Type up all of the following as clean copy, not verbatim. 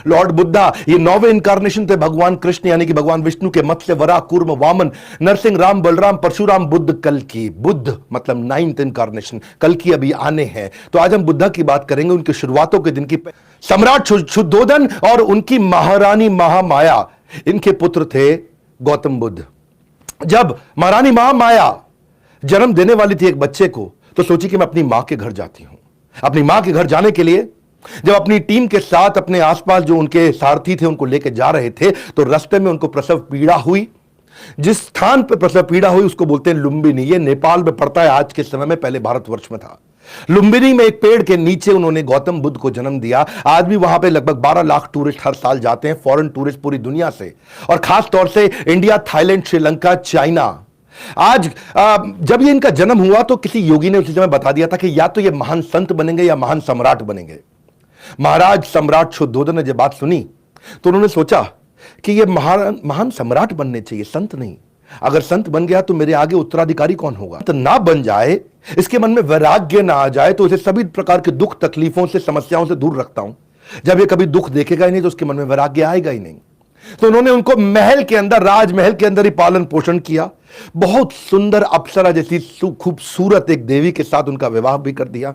Lord Buddha, ये 9वें incarnation थे भगवान कृष्ण यानी कि भगवान विष्णु के। मत्स्य, वराह, कूर्म, वामन, नरसिंह, राम, बलराम, परशुराम, बुद्ध, कल्कि। बुद्ध मतलब 9th इनकारनेशन, कल्कि अभी आने हैं। तो आज हम बुद्धा की बात करेंगे, उनकी शुरुआतों के दिन की। सम्राट शुद्धोधन और उनकी महारानी महामाया, इनके पुत्र थे गौतम बुद्ध। जब महारानी महामाया जन्म देने वाली थी एक बच्चे को, तो सोची कि मैं अपनी मां के घर जाती हूं। अपनी मां के घर जाने के लिए जब अपनी टीम के साथ अपने आसपास जो उनके सारथी थे उनको लेकर जा रहे थे, तो रास्ते में उनको प्रसव पीड़ा हुई। जिस स्थान पर प्रसव पीड़ा हुई उसको बोलते हैं लुंबिनी। ये नेपाल में पड़ता है आज के समय में, पहले भारतवर्ष में था। लुंबिनी में एक पेड़ के नीचे उन्होंने गौतम बुद्ध को जन्म दिया। आज भी वहां पे लगभग 12 लाख टूरिस्ट हर साल जाते हैं, फॉरेन टूरिस्ट पूरी दुनिया से, और खास तौर से इंडिया, थाईलैंड, श्रीलंका, चाइना। आज जब ये इनका जन्म हुआ तो किसी योगी ने उसी समय बता दिया था कि या तो ये महान संत बनेंगे या महान सम्राट बनेंगे। महाराज सम्राट शुद्धोधन ने जब बात सुनी तो उन्होंने सोचा कि ये महान सम्राट बनने चाहिए, संत नहीं। अगर संत बन गया तो मेरे आगे उत्तराधिकारी कौन होगा? तो ना बन जाए, इसके मन में वैराग्य ना आ जाए, तो इसे सभी प्रकार के दुख, तकलीफों से, समस्याओं से दूर रखता हूं। जब ये कभी दुख देखेगा ही नहीं तो उसके मन में वैराग्य आएगा ही नहीं। तो उन्होंने उनको महल के अंदर, राजमहल के अंदर ही पालन पोषण किया। बहुत सुंदर अप्सरा जैसी खूबसूरत एक देवी के साथ उनका विवाह भी कर दिया।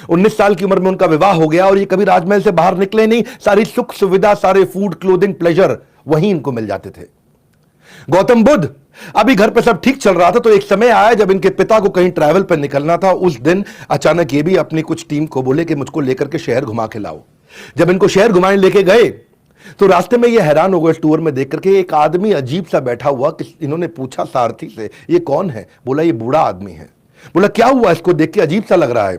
19 साल की उम्र में उनका विवाह हो गया और ये कभी राजमहल से बाहर निकले नहीं। सारी सुख सुविधा, सारे फूड, क्लोथिंग, प्लेजर वहीं इनको मिल जाते थे। गौतम बुद्ध अभी घर पे सब ठीक चल रहा था, तो एक समय आया जब इनके पिता को कहीं ट्रैवल पर निकलना था। उस दिन अचानक ये भी अपनी कुछ टीम को बोले कि मुझको लेकर के शहर घुमा के लाओ। जब इनको शहर घुमाने लेके गए तो रास्ते में ये हैरान हो गए इस टूर में देख करके, एक आदमी अजीब सा बैठा हुआ। इन्होंने पूछा सारथी से, ये कौन है? बोला ये बूढ़ा आदमी है। बोला क्या हुआ, इसको देख के अजीब सा लग रहा है?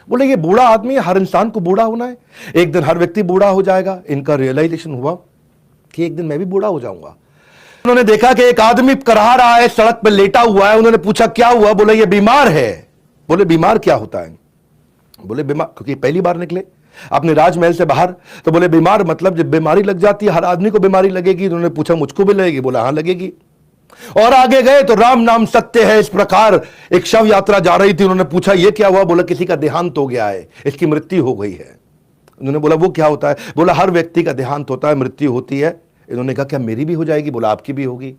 बोले ये बूढ़ा आदमी है, हर इंसान को बूढ़ा होना है, एक दिन हर व्यक्ति बूढ़ा हो जाएगा। इनका रियलाइजेशन हुआ कि एक दिन मैं भी बूढ़ा हो जाऊंगा। उन्होंने देखा कि एक आदमी कराह रहा है, सड़क पर लेटा हुआ है। उन्होंने पूछा क्या हुआ? बोले ये बीमार है। बोले बीमार क्या होता है? बोले बीमार, क्योंकि पहली बार निकले अपने राजमहल से बाहर, तो बोले बीमार मतलब जब बीमारी लग जाती है, हर आदमी को बीमारी लगेगी। उन्होंने पूछा मुझको भी लगेगी? बोला हाँ लगेगी। और आगे गए तो राम नाम सत्य है, इस प्रकार एक शव यात्रा जा रही थी। उन्होंने पूछा ये क्या हुआ? बोला किसी का देहांत हो गया है, इसकी मृत्यु हो गई है। उन्होंने बोला वो क्या होता है? बोला हर व्यक्ति का देहांत होता है, मृत्यु होती है। इन्होंने कहा क्या मेरी भी हो जाएगी? बोला आपकी भी होगी।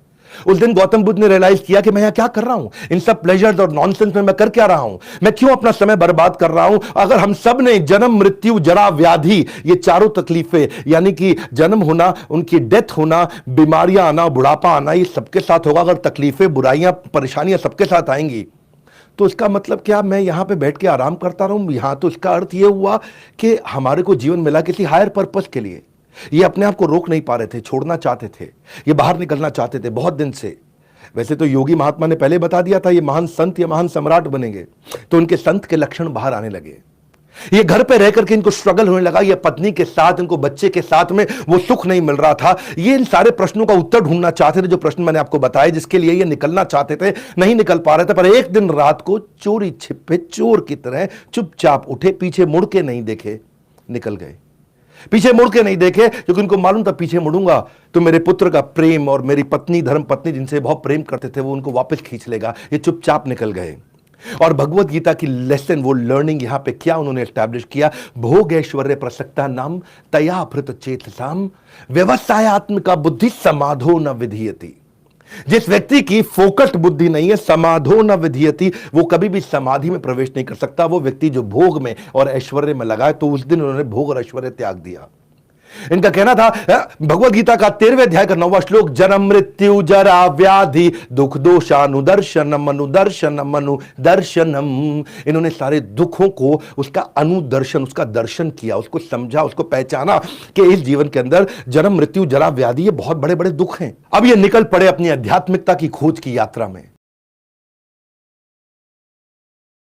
उस दिन गौतम बुद्ध ने रियलाइज किया कि मैं यहां क्या कर रहा हूं, इन सब प्लेजर्स और नॉनसेंस में मैं कर क्या रहा हूं, मैं क्यों अपना समय बर्बाद कर रहा हूं? अगर हम सब ने जन्म, मृत्यु, जरा, व्याधि, ये चारों तकलीफें, यानी कि जन्म होना, उनकी डेथ होना, बीमारियां आना, बुढ़ापा आना, ये सबके साथ होगा। अगर तकलीफें, बुराइयां, परेशानियां सबके साथ आएंगी तो इसका मतलब क्या मैं यहां पे बैठ के आराम करता रहूं? यहां तो इसका अर्थ यह हुआ कि हमारे को जीवन मिला किसी हायर पर्पस के लिए। ये अपने आप को रोक नहीं पा रहे थे, छोड़ना चाहते थे, ये बाहर निकलना चाहते थे बहुत दिन से। वैसे तो योगी महात्मा ने पहले बता दिया था ये महान संत या महान सम्राट बनेंगे, तो उनके संत के लक्षण बाहर आने लगे। ये घर पे रह करके इनको स्ट्रगल होने लगा, ये पत्नी के साथ, इनको बच्चे के साथ में वो सुख नहीं मिल रहा था। ये इन सारे प्रश्नों का उत्तर ढूंढना चाहते थे, जो प्रश्न मैंने आपको बताए, जिसके लिए ये निकलना चाहते थे, नहीं निकल पा रहे थे। पर एक दिन रात को चोरी छिपे चोर की तरह चुपचाप उठे, पीछे मुड़ के नहीं देखे, निकल गए। पीछे मुड़ के नहीं देखे क्योंकि उनको मालूम था पीछे मुड़ूंगा तो मेरे पुत्र का प्रेम और मेरी पत्नी, धर्म पत्नी जिनसे बहुत प्रेम करते थे, वो उनको वापस खींच लेगा। ये चुपचाप निकल गए। और भगवत गीता की लेसन, वो लर्निंग यहां पे क्या उन्होंने एस्टैब्लिश किया? भोग ऐश्वर्य प्रसक्ता नाम तया भृत चेतसाम व्यवसायत्मका बुद्धि समाधो न विधीयति। जिस व्यक्ति की फोकस्ड बुद्धि नहीं है, समाधो न विधीयति, वो कभी भी समाधि में प्रवेश नहीं कर सकता। वो व्यक्ति जो भोग में और ऐश्वर्य में लगा है, तो उस दिन उन्होंने भोग और ऐश्वर्य त्याग दिया। इनका कहना था, भगवत गीता का 13वें अध्याय का 9वां श्लोक, जन्म मृत्यु जरा व्याधि दुख दोषानुदर्शनम अनुदर्शनम अनुदर्शनम। इन्होंने सारे दुखों को, उसका अनुदर्शन, उसका दर्शन किया, उसको समझा, उसको पहचाना कि इस जीवन के अंदर जन्म मृत्यु जरा व्याधि, ये बहुत बड़े बड़े दुख हैं। अब ये निकल पड़े अपनी आध्यात्मिकता की खोज की यात्रा में।